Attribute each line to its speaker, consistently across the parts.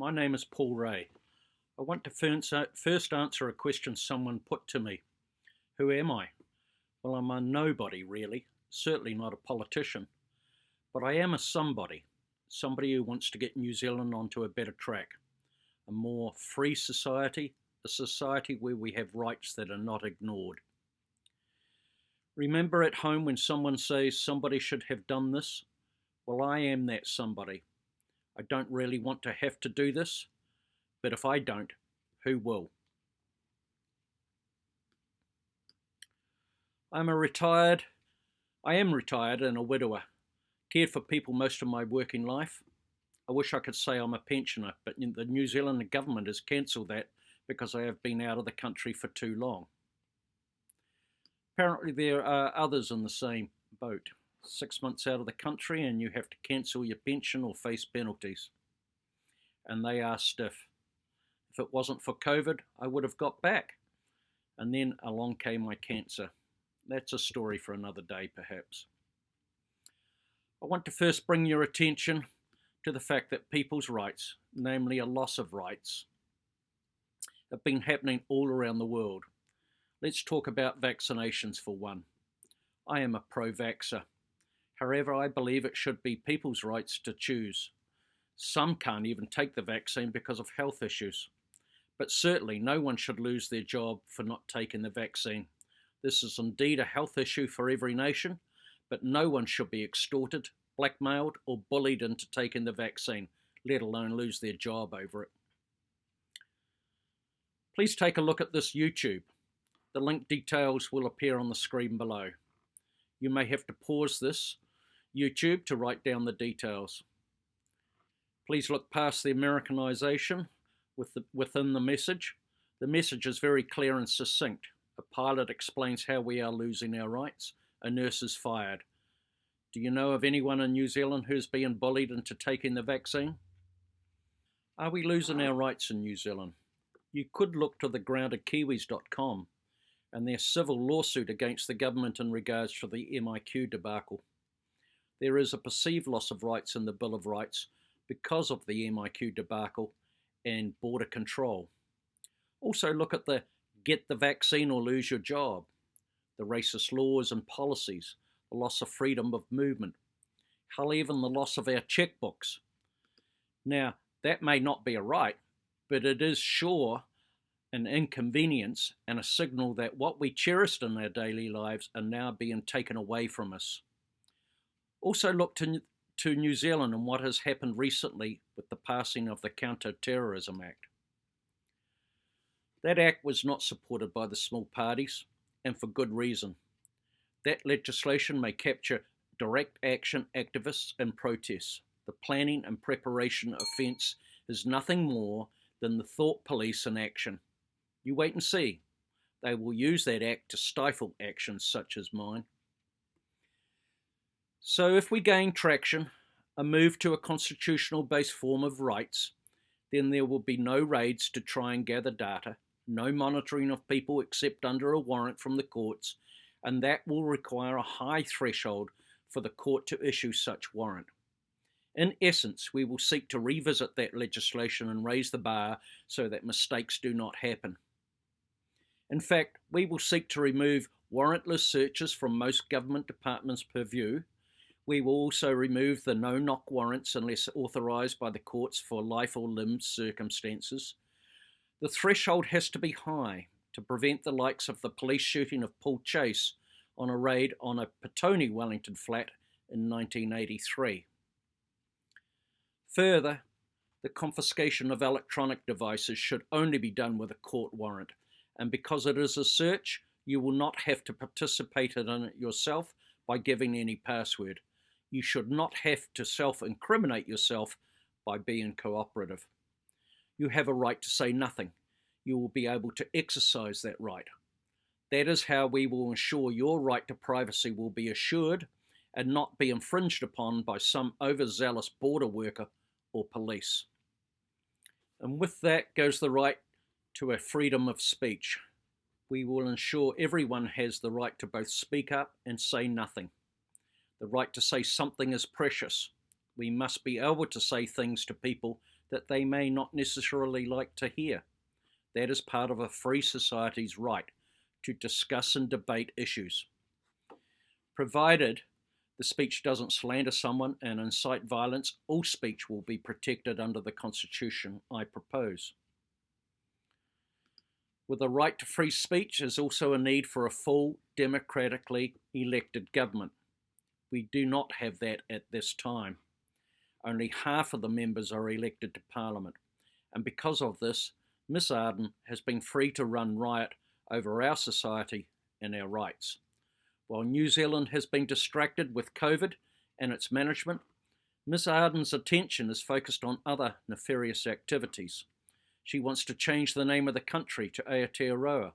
Speaker 1: My name is Paul Ray. I want to first answer a question someone put to me. Who am I? Well, I'm a nobody, really. Certainly not a politician. But I am a somebody who wants to get New Zealand onto a better track. A more free society, a society where we have rights that are not ignored. Remember at home when someone says somebody should have done this? Well, I am that somebody. I don't really want to have to do this, but if I don't, who will? I am retired and a widower. Cared for people most of my working life. I wish I could say I'm a pensioner, but the New Zealand government has cancelled that because I have been out of the country for too long. Apparently there are others in the same boat. 6 months out of the country and you have to cancel your pension or face penalties. And they are stiff. If it wasn't for COVID, I would have got back. And then along came my cancer. That's a story for another day, perhaps. I want to first bring your attention to the fact that people's rights, namely a loss of rights, have been happening all around the world. Let's talk about vaccinations for one. I am a pro-vaxxer. However, I believe it should be people's rights to choose. Some can't even take the vaccine because of health issues. But certainly no one should lose their job for not taking the vaccine. This is indeed a health issue for every nation, but no one should be extorted, blackmailed, or bullied into taking the vaccine, let alone lose their job over it. Please take a look at this YouTube. The link details will appear on the screen below. You may have to pause this YouTube to write down the details. Please look past the Americanization within the message. The message is very clear and succinct. A pilot explains how we are losing our rights. A nurse is fired. Do you know of anyone in New Zealand who's been bullied into taking the vaccine? Are we losing our rights in New Zealand? You could look to the groundedkiwis.com and their civil lawsuit against the government in regards to the MIQ debacle. There is a perceived loss of rights in the Bill of Rights because of the MIQ debacle and border control. Also look at the get the vaccine or lose your job, the racist laws and policies, the loss of freedom of movement, hell, even the loss of our checkbooks. Now, that may not be a right, but it is sure an inconvenience and a signal that what we cherished in our daily lives are now being taken away from us. Also look to New Zealand and what has happened recently with the passing of the Counter-Terrorism Act. That act was not supported by the small parties, and for good reason. That legislation may capture direct action activists and protests. The planning and preparation offence is nothing more than the thought police in action. You wait and see. They will use that act to stifle actions such as mine. So if we gain traction, a move to a constitutional-based form of rights, then there will be no raids to try and gather data, no monitoring of people except under a warrant from the courts, and that will require a high threshold for the court to issue such warrant. In essence, we will seek to revisit that legislation and raise the bar so that mistakes do not happen. In fact, we will seek to remove warrantless searches from most government departments' purview. We will also remove the no-knock warrants unless authorised by the courts for life or limb circumstances. The threshold has to be high to prevent the likes of the police shooting of Paul Chase on a raid on a Petone Wellington flat in 1983. Further, the confiscation of electronic devices should only be done with a court warrant, and because it is a search, you will not have to participate in it yourself by giving any password. You should not have to self-incriminate yourself by being cooperative. You have a right to say nothing. You will be able to exercise that right. That is how we will ensure your right to privacy will be assured and not be infringed upon by some overzealous border worker or police. And with that goes the right to a freedom of speech. We will ensure everyone has the right to both speak up and say nothing. The right to say something is precious. We must be able to say things to people that they may not necessarily like to hear. That is part of a free society's right to discuss and debate issues. Provided the speech doesn't slander someone and incite violence, all speech will be protected under the Constitution I propose. With a right to free speech is also a need for a full, democratically elected government. We do not have that at this time. Only half of the members are elected to Parliament, and because of this, Miss Ardern has been free to run riot over our society and our rights. While New Zealand has been distracted with COVID and its management, Miss Ardern's attention is focused on other nefarious activities. She wants to change the name of the country to Aotearoa.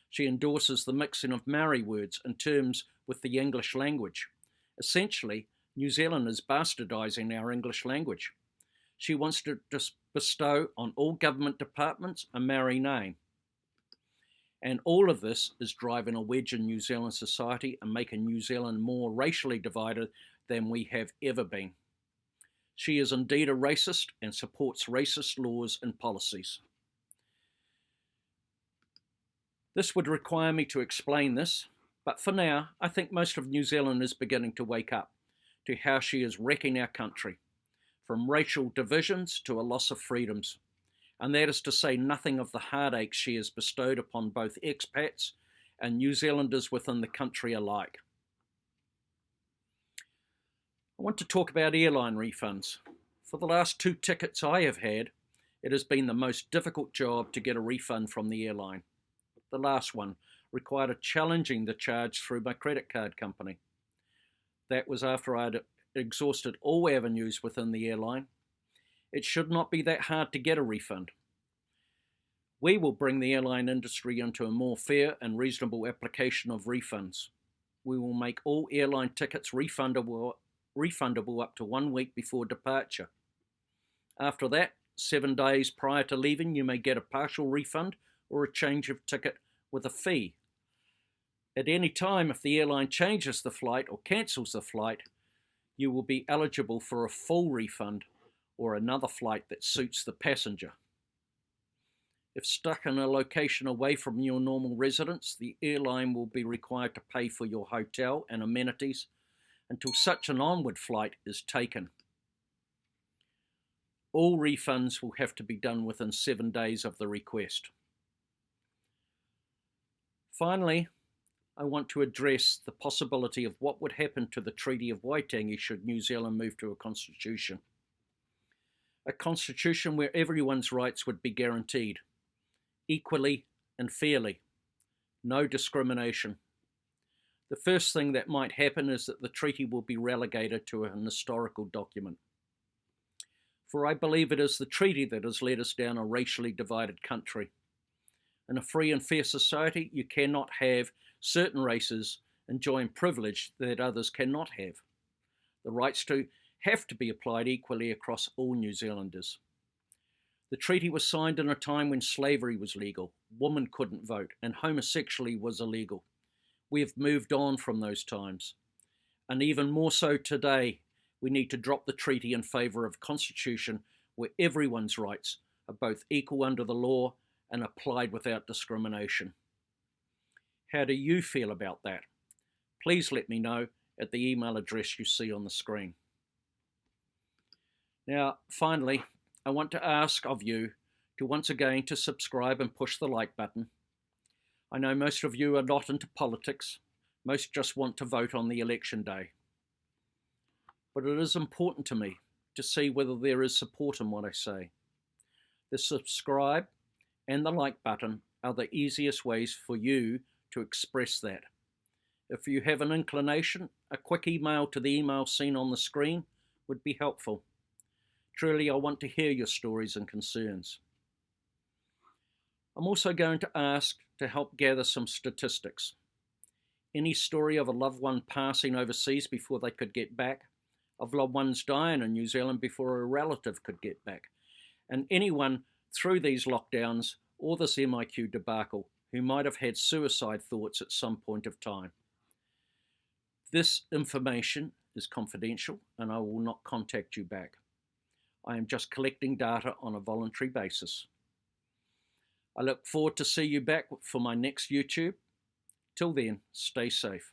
Speaker 1: She endorses the mixing of Maori words and terms with the English language. Essentially, New Zealand is bastardising our English language. She wants to bestow on all government departments a Maori name. And all of this is driving a wedge in New Zealand society and making New Zealand more racially divided than we have ever been. She is indeed a racist and supports racist laws and policies. This would require me to explain this, but for now, I think most of New Zealand is beginning to wake up to how she is wrecking our country, from racial divisions to a loss of freedoms. And that is to say nothing of the heartache she has bestowed upon both expats and New Zealanders within the country alike. I want to talk about airline refunds. For the last 2 tickets I have had, it has been the most difficult job to get a refund from the airline. The last one required a challenging the charge through my credit card company. That was after I had exhausted all avenues within the airline. It should not be that hard to get a refund. We will bring the airline industry into a more fair and reasonable application of refunds. We will make all airline tickets refundable up to 1 week before departure. After that, 7 days prior to leaving, you may get a partial refund or a change of ticket with a fee. At any time, if the airline changes the flight or cancels the flight, you will be eligible for a full refund or another flight that suits the passenger. If stuck in a location away from your normal residence, the airline will be required to pay for your hotel and amenities until such an onward flight is taken. All refunds will have to be done within 7 days of the request. Finally, I want to address the possibility of what would happen to the Treaty of Waitangi should New Zealand move to a constitution. A constitution where everyone's rights would be guaranteed, equally and fairly. No discrimination. The first thing that might happen is that the treaty will be relegated to an historical document. For I believe it is the treaty that has led us down a racially divided country. In a free and fair society, you cannot have certain races enjoying privilege that others cannot have. The rights have to be applied equally across all New Zealanders. The treaty was signed in a time when slavery was legal, women couldn't vote, and homosexuality was illegal. We have moved on from those times. And even more so today, we need to drop the treaty in favour of a constitution where everyone's rights are both equal under the law and applied without discrimination. How do you feel about that? Please let me know at the email address you see on the screen. Now, finally, I want to ask of you to once again to subscribe and push the like button. I know most of you are not into politics. Most just want to vote on the election day. But it is important to me to see whether there is support in what I say. The subscribe and the like button are the easiest ways for you to express that. If you have an inclination, a quick email to the email seen on the screen would be helpful. Truly, I want to hear your stories and concerns. I'm also going to ask to help gather some statistics. Any story of a loved one passing overseas before they could get back, of loved ones dying in New Zealand before a relative could get back, and anyone through these lockdowns or this MIQ debacle who might have had suicide thoughts at some point of time. This information is confidential and I will not contact you back. I am just collecting data on a voluntary basis. I look forward to see you back for my next YouTube. Till then, stay safe.